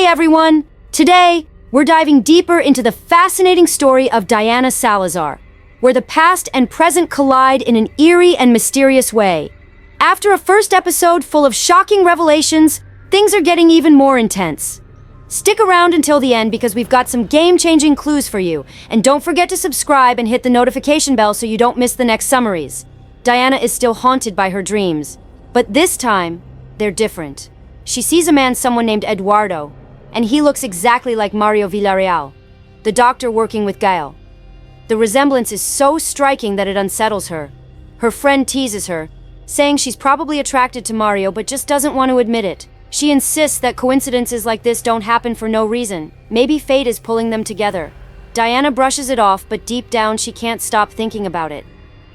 everyone! Today, we're diving deeper into the fascinating story of Diana Salazar, where the past and present collide in an eerie and mysterious way. After a first episode full of shocking revelations, things are getting even more intense. Stick around until the end because we've got some game-changing clues for you, and don't forget to subscribe and hit the notification bell so you don't miss the next summaries. Diana is still haunted by her dreams, but this time, they're different. She sees a man, someone named Eduardo, and he looks exactly like Mario Villarreal, the doctor working with Gael. The resemblance is so striking that it unsettles her. Her friend teases her, saying she's probably attracted to Mario but just doesn't want to admit it. She insists that coincidences like this don't happen for no reason. Maybe fate is pulling them together. Diana brushes it off, but deep down she can't stop thinking about it.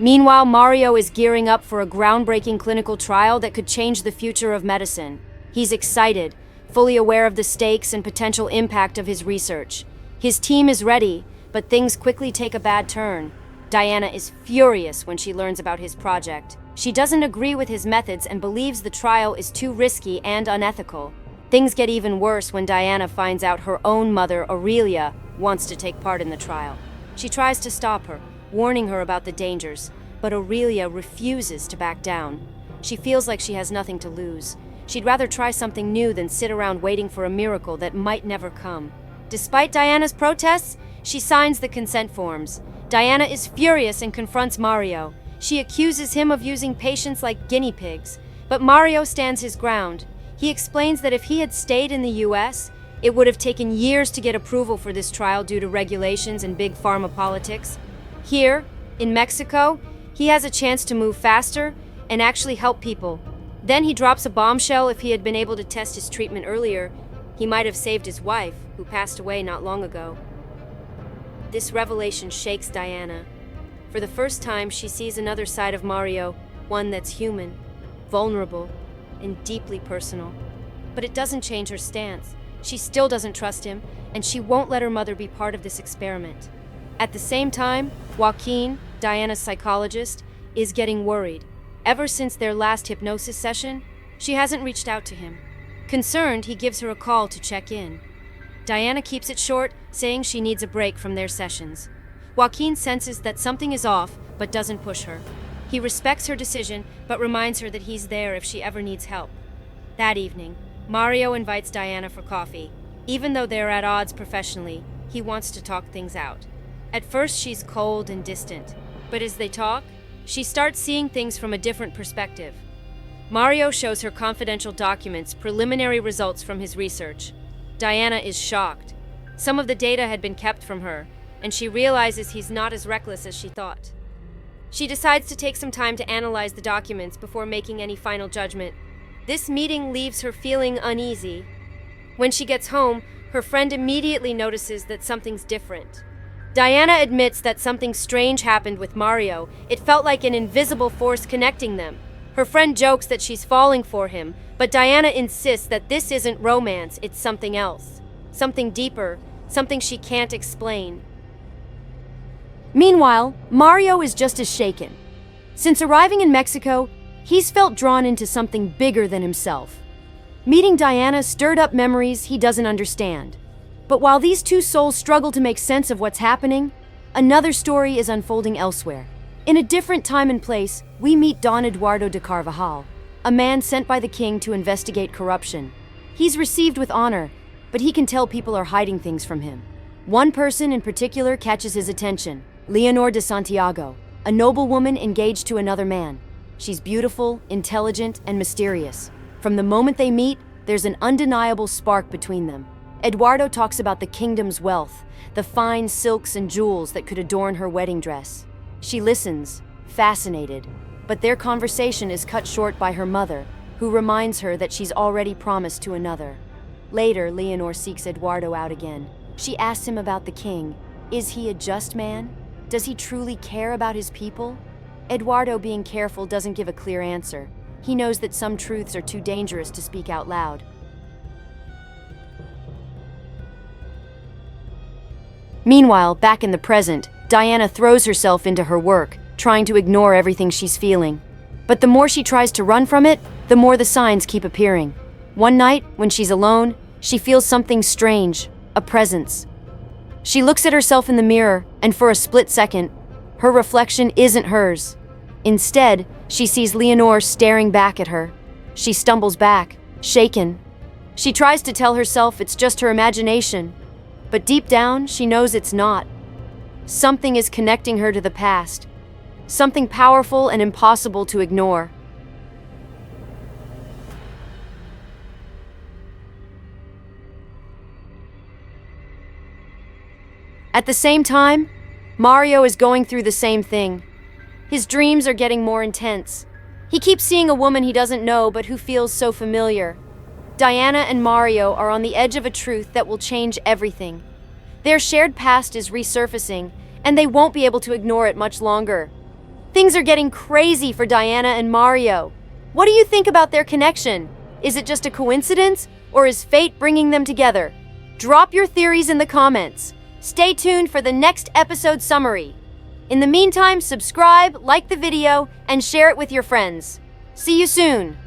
Meanwhile, Mario is gearing up for a groundbreaking clinical trial that could change the future of medicine. He's excited, fully aware of the stakes and potential impact of his research. His team is ready, but things quickly take a bad turn. Diana is furious when she learns about his project. She doesn't agree with his methods and believes the trial is too risky and unethical. Things get even worse when Diana finds out her own mother, Aurelia, wants to take part in the trial. She tries to stop her, warning her about the dangers, but Aurelia refuses to back down. She feels like she has nothing to lose. She'd rather try something new than sit around waiting for a miracle that might never come. Despite Diana's protests, she signs the consent forms. Diana is furious and confronts Mario. She accuses him of using patients like guinea pigs, but Mario stands his ground. He explains that if he had stayed in the US, it would have taken years to get approval for this trial due to regulations and big pharma politics. Here, in Mexico, he has a chance to move faster and actually help people. Then he drops a bombshell. If he had been able to test his treatment earlier, he might have saved his wife, who passed away not long ago. This revelation shakes Diana. For the first time, she sees another side of Mario, one that's human, vulnerable, and deeply personal. But it doesn't change her stance. She still doesn't trust him, and she won't let her mother be part of this experiment. At the same time, Joaquin, Diana's psychologist, is getting worried. Ever since their last hypnosis session, she hasn't reached out to him. Concerned, he gives her a call to check in. Diana keeps it short, saying she needs a break from their sessions. Joaquin senses that something is off, but doesn't push her. He respects her decision, but reminds her that he's there if she ever needs help. That evening, Mario invites Diana for coffee. Even though they're at odds professionally, he wants to talk things out. At first, she's cold and distant, but as they talk, she starts seeing things from a different perspective. Mario shows her confidential documents, preliminary results from his research. Diana is shocked. Some of the data had been kept from her, and she realizes he's not as reckless as she thought. She decides to take some time to analyze the documents before making any final judgment. This meeting leaves her feeling uneasy. When she gets home, her friend immediately notices that something's different. Diana admits that something strange happened with Mario. It felt like an invisible force connecting them. Her friend jokes that she's falling for him, but Diana insists that this isn't romance, it's something else. Something deeper, something she can't explain. Meanwhile, Mario is just as shaken. Since arriving in Mexico, he's felt drawn into something bigger than himself. Meeting Diana stirred up memories he doesn't understand. But while these two souls struggle to make sense of what's happening, another story is unfolding elsewhere. In a different time and place, we meet Don Eduardo de Carvajal, a man sent by the king to investigate corruption. He's received with honor, but he can tell people are hiding things from him. One person in particular catches his attention, Leonor de Santiago, a noble woman engaged to another man. She's beautiful, intelligent, and mysterious. From the moment they meet, there's an undeniable spark between them. Eduardo talks about the kingdom's wealth, the fine silks and jewels that could adorn her wedding dress. She listens, fascinated, but their conversation is cut short by her mother, who reminds her that she's already promised to another. Later, Leonor seeks Eduardo out again. She asks him about the king. Is he a just man? Does he truly care about his people? Eduardo, being careful, doesn't give a clear answer. He knows that some truths are too dangerous to speak out loud. Meanwhile, back in the present, Diana throws herself into her work, trying to ignore everything she's feeling. But the more she tries to run from it, the more the signs keep appearing. One night, when she's alone, she feels something strange, a presence. She looks at herself in the mirror, and for a split second, her reflection isn't hers. Instead, she sees Leonor staring back at her. She stumbles back, shaken. She tries to tell herself it's just her imagination, but deep down, she knows it's not. Something is connecting her to the past, something powerful and impossible to ignore. At the same time, Mario is going through the same thing. His dreams are getting more intense. He keeps seeing a woman he doesn't know but who feels so familiar. Diana and Mario are on the edge of a truth that will change everything. Their shared past is resurfacing, and they won't be able to ignore it much longer. Things are getting crazy for Diana and Mario. What do you think about their connection? Is it just a coincidence, or is fate bringing them together? Drop your theories in the comments. Stay tuned for the next episode summary. In the meantime, subscribe, like the video, and share it with your friends. See you soon!